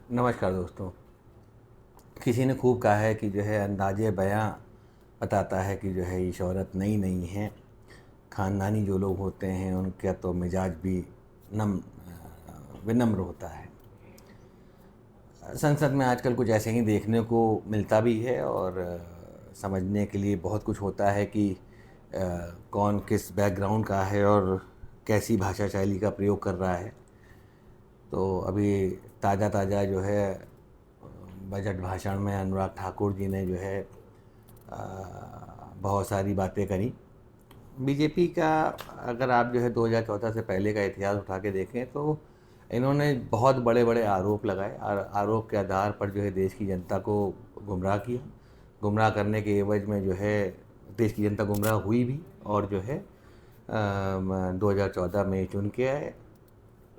नमस्कार दोस्तों। किसी ने खूब कहा है कि जो है अंदाज़े बयां बताता है कि जो है ये शोहरत नई नहीं है। ख़ानदानी जो लोग होते हैं उनका तो मिजाज भी विनम्र होता है। संसद में आजकल कुछ ऐसे ही देखने को मिलता भी है और समझने के लिए बहुत कुछ होता है कि कौन किस बैकग्राउंड का है और कैसी भाषा शैली का प्रयोग कर रहा है। तो अभी ताज़ा ताज़ा जो है बजट भाषण में अनुराग ठाकुर जी ने जो है अ, बहुत सारी बातें करी। बीजेपी का अगर आप जो है 2014 से पहले का इतिहास उठा के देखें तो इन्होंने बहुत बड़े बड़े आरोप लगाए और आरोप के आधार पर जो है देश की जनता को गुमराह किया। गुमराह करने के एवज में जो है देश की जनता गुमराह हुई भी और जो है 2014 में चुन के आए।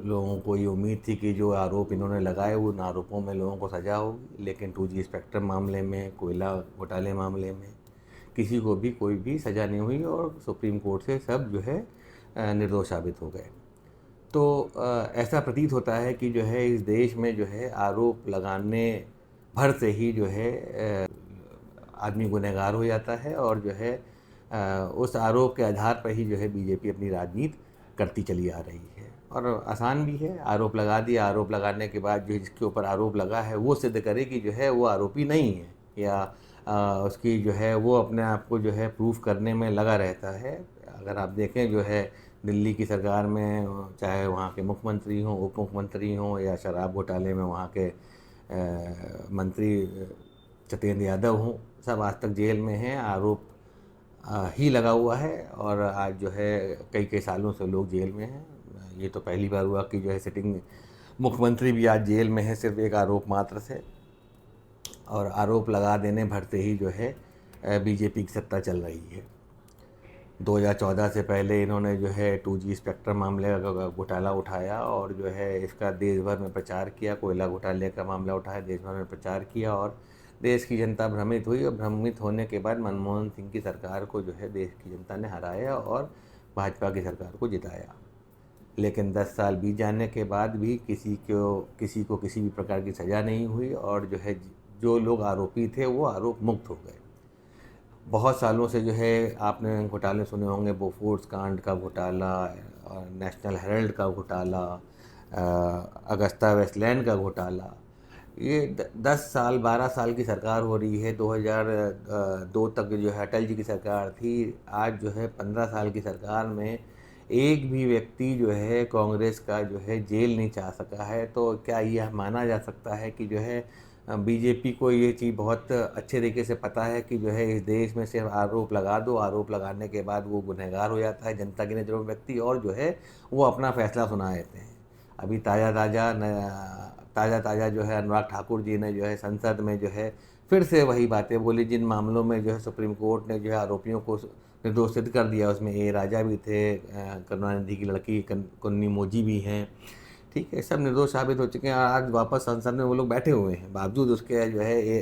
लोगों को ये उम्मीद थी कि जो आरोप इन्होंने लगाए उन आरोपों में लोगों को सज़ा होगी, लेकिन 2G स्पेक्ट्रम मामले में, कोयला घोटाले मामले में किसी को भी कोई भी सज़ा नहीं हुई और सुप्रीम कोर्ट से सब जो है निर्दोष साबित हो गए। तो ऐसा प्रतीत होता है कि जो है इस देश में जो है आरोप लगाने भर से ही जो है आदमी गुनहगार हो जाता है और जो है उस आरोप के आधार पर ही जो है बीजेपी अपनी राजनीति करती चली आ रही है। और आसान भी है, आरोप लगा दिया, आरोप लगाने के बाद जो जिसके ऊपर आरोप लगा है वो सिद्ध करे कि जो है वो आरोपी नहीं है या उसकी जो है वो अपने आप को जो है प्रूफ करने में लगा रहता है। अगर आप देखें जो है दिल्ली की सरकार में चाहे वहाँ के मुख्यमंत्री हों, उप मुख्यमंत्री हों या शराब घोटाले में वहाँ के मंत्री सत्येंद्र यादव हों, सब आज तक जेल में हैं। आरोप ही लगा हुआ है और आज जो है कई कई सालों से लोग जेल में हैं। ये तो पहली बार हुआ कि जो है सिटिंग मुख्यमंत्री भी आज जेल में है सिर्फ एक आरोप मात्र से। और आरोप लगा देने भरते ही जो है बीजेपी की सत्ता चल रही है। 2014 से पहले इन्होंने जो है 2G स्पेक्ट्रम मामले का घोटाला उठाया और जो है इसका देश भर में प्रचार किया। कोयला घोटाले का मामला उठाया, देश भर में प्रचार किया और देश की जनता भ्रमित हुई और भ्रमित होने के बाद मनमोहन सिंह की सरकार को जो है देश की जनता ने हराया और भाजपा की सरकार को जिताया। लेकिन 10 साल बीत जाने के बाद भी किसी को किसी भी प्रकार की सज़ा नहीं हुई और जो है जो लोग आरोपी थे वो आरोप मुक्त हो गए। बहुत सालों से जो है आपने घोटाले सुने होंगे, बोफोर्स कांड का घोटाला और नेशनल हेराल्ड का घोटाला, अगस्ता वेस्टलैंड का घोटाला। ये 10 साल 12 साल की सरकार हो रही है। 2002 तक जो है अटल जी की सरकार थी। आज जो है 15 साल की सरकार में एक भी व्यक्ति जो है कांग्रेस का जो है जेल नहीं जा सका है। तो क्या यह माना जा सकता है कि जो है बीजेपी को ये चीज़ बहुत अच्छे तरीके से पता है कि जो है इस देश में सिर्फ आरोप लगा दो, आरोप लगाने के बाद वो गुनहगार हो जाता है जनता की नज़रों में व्यक्ति और जो है वो अपना फैसला सुना देते हैं। अभी ताज़ा ताज़ा जो है अनुराग ठाकुर जी ने जो है संसद में जो है फिर से वही बातें बोली जिन मामलों में जो है सुप्रीम कोर्ट ने जो है आरोपियों को निर्दोष सिद्ध कर दिया। उसमें ए राजा भी थे, करुणानिधि की लड़की कन्नी मोजी भी हैं, ठीक है, सब निर्दोष साबित हो चुके हैं। आज वापस संसद में वो लोग बैठे हुए हैं, बावजूद उसके जो है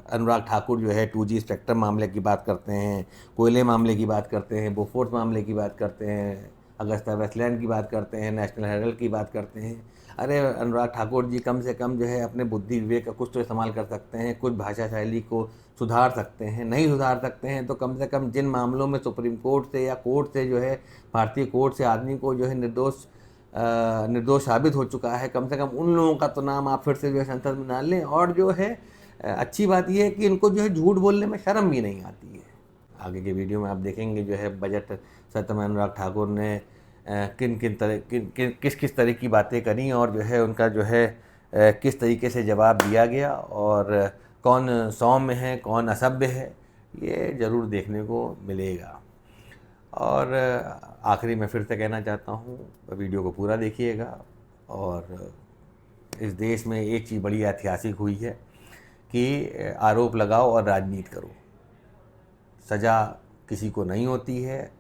अनुराग ठाकुर जो है 2G स्पेक्ट्रम मामले की बात करते हैं, कोयले मामले की बात करते हैं, बोफोर्स मामले की बात करते हैं, अगस्ता वेस्टलैंड की बात करते हैं, नेशनल हेराल्ड की बात करते हैं। अरे अनुराग ठाकुर जी कम से कम जो है अपने बुद्धि विवेक का कुछ तो इस्तेमाल कर सकते हैं, कुछ भाषा शैली को सुधार सकते हैं। नहीं सुधार सकते हैं तो कम से कम जिन मामलों में सुप्रीम कोर्ट से या कोर्ट से जो है भारतीय कोर्ट से आदमी को जो है निर्दोष साबित हो चुका है, कम से कम उन लोगों का तो नाम आप फिर से जो है संसद में डाल लें। और जो है अच्छी बात यह है कि इनको जो है झूठ बोलने में शर्म भी नहीं आती है। आगे के वीडियो में आप देखेंगे जो है बजट सत्र में अनुराग ठाकुर ने किस किस तरह की बातें करी और जो है उनका जो है किस तरीके से जवाब दिया गया और कौन सौम्य है कौन असभ्य है, ये ज़रूर देखने को मिलेगा। और आखिरी में फिर से कहना चाहता हूँ, वीडियो को पूरा देखिएगा। और इस देश में एक चीज़ बड़ी ऐतिहासिक हुई है कि आरोप लगाओ और राजनीति करो। सज़ा किसी को नहीं होती है।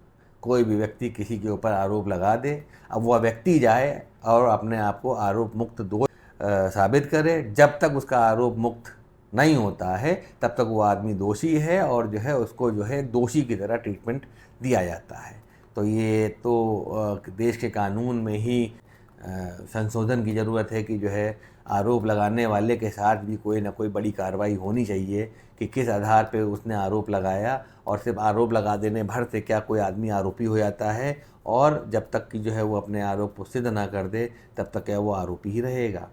कोई भी व्यक्ति किसी के ऊपर आरोप लगा दे, अब वह व्यक्ति जाए और अपने आप को आरोप मुक्त साबित करे। जब तक उसका आरोप मुक्त नहीं होता है तब तक वो आदमी दोषी है और जो है उसको जो है दोषी की तरह ट्रीटमेंट दिया जाता है। तो ये तो देश के कानून में ही संशोधन की ज़रूरत है कि जो है आरोप लगाने वाले के साथ भी कोई ना कोई बड़ी कार्रवाई होनी चाहिए कि किस आधार पे उसने आरोप लगाया, और सिर्फ आरोप लगा देने भर से क्या कोई आदमी आरोपी हो जाता है, और जब तक कि जो है वो अपने आरोप को सिद्ध ना कर दे तब तक क्या वो आरोपी ही रहेगा।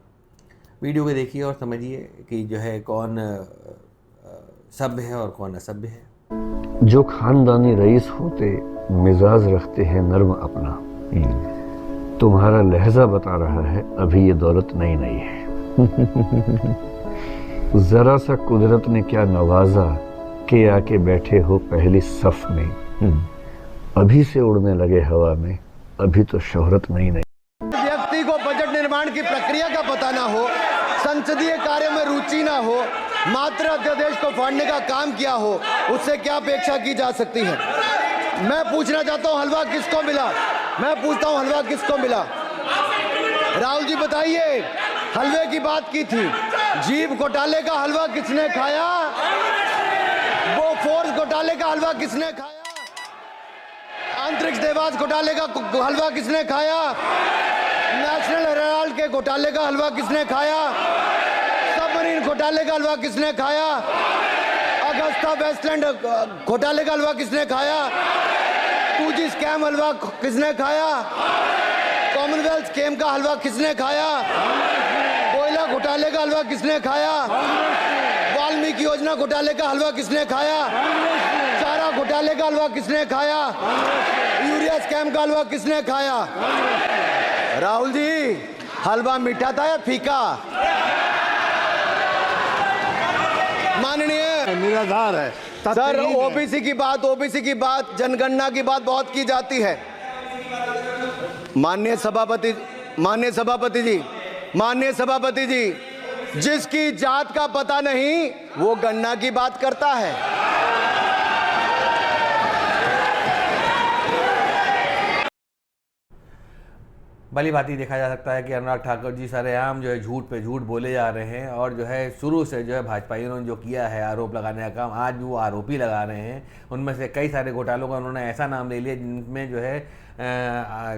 वीडियो को देखिए और समझिए कि जो है कौन सभ्य है और कौन असभ्य है। जो खानदानी रईस होते मिजाज रखते हैं नर्म अपना, तुम्हारा लहजा बता रहा है अभी ये दौलत नई नई है। जरा सा कुदरत ने क्या नवाजा के आके बैठे हो पहली सफ में, अभी से उड़ने लगे हवा में, अभी तो शोहरत नई नई। व्यक्ति को बजट निर्माण की प्रक्रिया का पता ना हो, संसदीय कार्य में रुचि ना हो, मात्र अध्यादेश को फाड़ने का काम किया हो, उससे क्या अपेक्षा की जा सकती है। मैं पूछना चाहता हूं हलवा किसको मिला, मैं पूछता हूं हलवा किसको मिला। राहुल जी बताइए, हलवे की बात की थी, जीभ घोटाले का हलवा किसने खाया, वो फोर्स घोटाले का हलवा किसने खाया, अंतरिक्ष देवास घोटाले का हलवा किसने खाया, नेशनल हेराल्ड के घोटाले का हलवा किसने खाया, सबमरीन घोटाले का हलवा किसने खाया, अगस्ता वेस्टलैंड घोटाले का हलवा किसने खाया, 2G स्कैम हलवा किसने खाया, कॉमनवेल्थ स्कैम का हलवा किसने खाया, कोयला घोटाले का हलवा किसने खाया, वाल्मीकि योजना घोटाले का हलवा किसने खाया, चारा घोटाले का हलवा किसने खाया, यूरिया स्कैम का हलवा किसने खाया। राहुल जी, हलवा मीठा था या फीका? माननीय निराधार है सर, ओबीसी की बात जनगणना की बात बहुत की जाती है। माननीय सभापति जी, जिसकी जात का पता नहीं वो गणना की बात करता है। भली भांति देखा जा सकता है कि अनुराग ठाकुर जी सरेआम जो है झूठ पे झूठ बोले जा रहे हैं, और जो है शुरू से जो है भाजपाइयों ने जो किया है आरोप लगाने का काम, आज भी वो आरोपी लगा रहे हैं। उनमें से कई सारे घोटालों का उन्होंने ऐसा नाम ले लिया जिनमें जो है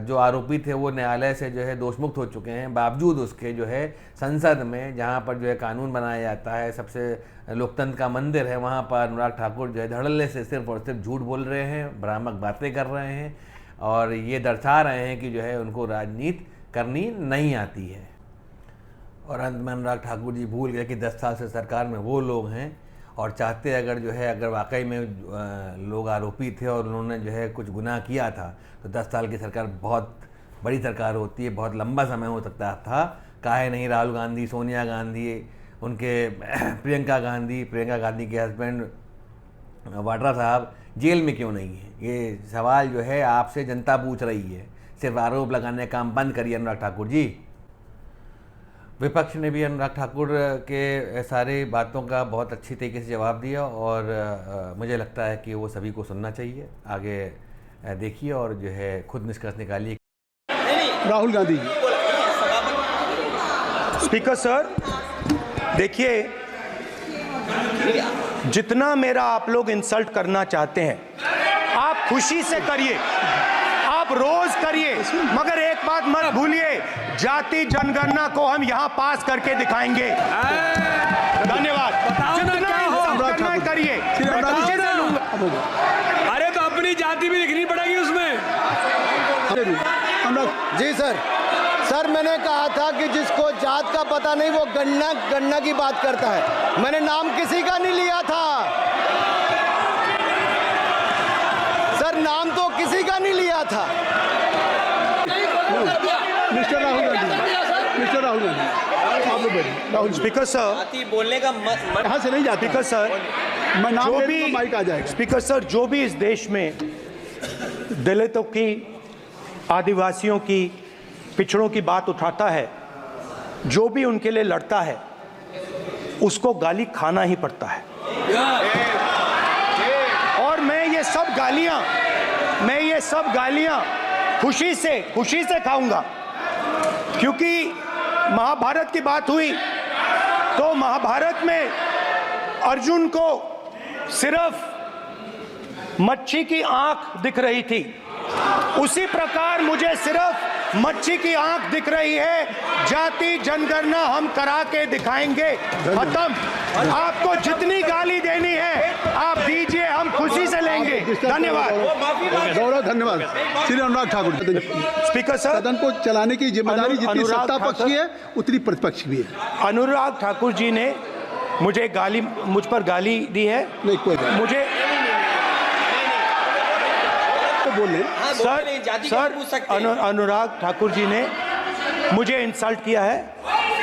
जो आरोपी थे वो न्यायालय से जो है दोषमुक्त हो चुके हैं, बावजूद उसके जो है संसद में जहाँ पर जो है कानून बनाया जाता है, सबसे लोकतंत्र का मंदिर है, वहाँ पर अनुराग ठाकुर जो है धड़ल्ले से सिर्फ और सिर्फ झूठ बोल रहे हैं, भ्रामक बातें कर रहे हैं, और ये दर्शा रहे हैं कि जो है उनको राजनीति करनी नहीं आती है। और अंत में अनुराग ठाकुर जी भूल गए कि 10 साल से सरकार में वो लोग हैं, और चाहते अगर वाकई में लोग आरोपी थे और उन्होंने जो है कुछ गुनाह किया था तो 10 साल की सरकार बहुत बड़ी सरकार होती है, बहुत लंबा समय हो सकता था। काहे नहीं राहुल गांधी, सोनिया गांधी, उनके प्रियंका गांधी के हस्बैंड वाड्रा साहब जेल में क्यों नहीं है? ये सवाल जो है आपसे जनता पूछ रही है। सिर्फ आरोप लगाने का काम बंद करिए अनुराग ठाकुर जी। विपक्ष ने भी अनुराग ठाकुर के सारे बातों का बहुत अच्छी तरीके से जवाब दिया, और मुझे लगता है कि वो सभी को सुनना चाहिए। आगे देखिए और जो है खुद निष्कर्ष निकालिए। राहुल गांधी जी। स्पीकर सर, देखिए, जितना मेरा आप लोग इंसल्ट करना चाहते हैं आप खुशी से करिए, आप रोज करिए, मगर एक बात मत भूलिए, जाति जनगणना को हम यहां पास करके दिखाएंगे। धन्यवाद। जितना इंसल्ट करना करिए, खुशी से लूंगा। अरे तो अपनी जाति भी लिखनी पड़ेगी उसमें। जी सर, मैंने कहा था कि जिसको जात का पता नहीं वो गणना की बात करता है। मैंने नाम किसी का नहीं लिया था सर, नाम तो किसी का नहीं लिया था। Mister Rahul Gandhi, speaker sir, बोलने का यहाँ से नहीं जाते। स्पीकर सर, मैं नाम जो ले भी लूंगा, माइक आ जाएगा। स्पीकर सर, जो भी इस देश में दलितों की, आदिवासियों की, पिछड़ों की बात उठाता है, जो भी उनके लिए लड़ता है, उसको गाली खाना ही पड़ता है। और मैं ये सब गालियां खुशी से खाऊंगा, क्योंकि महाभारत की बात हुई तो महाभारत में अर्जुन को सिर्फ मच्छी की आंख दिख रही थी, उसी प्रकार मुझे सिर्फ मच्छी की आंख दिख रही है, जाति जनगणना हम करा के दिखाएंगे। खत्म। आपको जितनी गाली देनी है आप दीजिए, हम खुशी से लेंगे। धन्यवाद। गौरव, धन्यवाद। श्री अनुराग ठाकुर जी। स्पीकर सर, सदन को चलाने की जिम्मेदारी जितनी अनुराग सत्ता पक्ष की है उतनी प्रतिपक्ष की भी है। अनुराग ठाकुर जी ने मुझ पर गाली दी है। नहीं, कोई बात मुझे तो बोले सर अनुराग ठाकुर जी ने मुझे इंसल्ट किया है,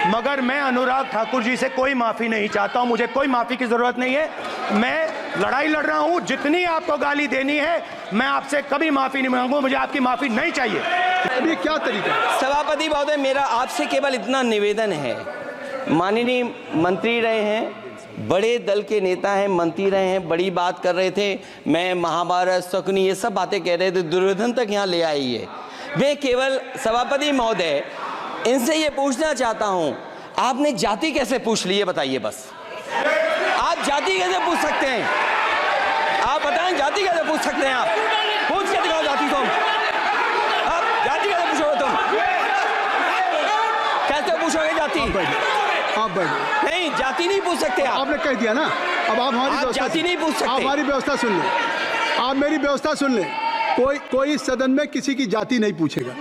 मगर मैं अनुराग ठाकुर जी से कोई माफी नहीं चाहता हूं। मुझे कोई माफी की जरूरत नहीं है। मैं लड़ाई लड़ रहा हूं। जितनी आपको गाली देनी है मैं आपसे कभी माफी नहीं मांगूंगा। मुझे आपकी माफी नहीं चाहिए। अभी क्या तरीका है? सभापति महोदय, मेरा आपसे केवल इतना निवेदन है, माननीय मंत्री रहे हैं, बड़े दल के नेता हैं, मंत्री रहे हैं, बड़ी बात कर रहे थे, मैं महाभारत शकुनी ये सब बातें कह रहे थे, दुर्योधन तक यहाँ ले आई है। मैं केवल सभापति महोदय इनसे ये पूछना चाहता हूँ, आपने जाति कैसे पूछ ली है बताइए बस। आप जाति कैसे पूछ सकते हैं? आप बताएं जाति कैसे पूछ सकते हैं? आप पूछ के दिखाओ जाति तुम। आप जाति कैसे पूछोगे तुम? कैसे पूछोगे जाति? आप बैठिए। नहीं, जाति नहीं पूछ सकते आप। आपने कह दिया ना, अब आप हमारी आप व्यवस्था जाति नहीं पूछ सकते। आप हमारी व्यवस्था सुन लें। आप मेरी व्यवस्था सुन लें। कोई सदन में किसी की जाति नहीं पूछेगा।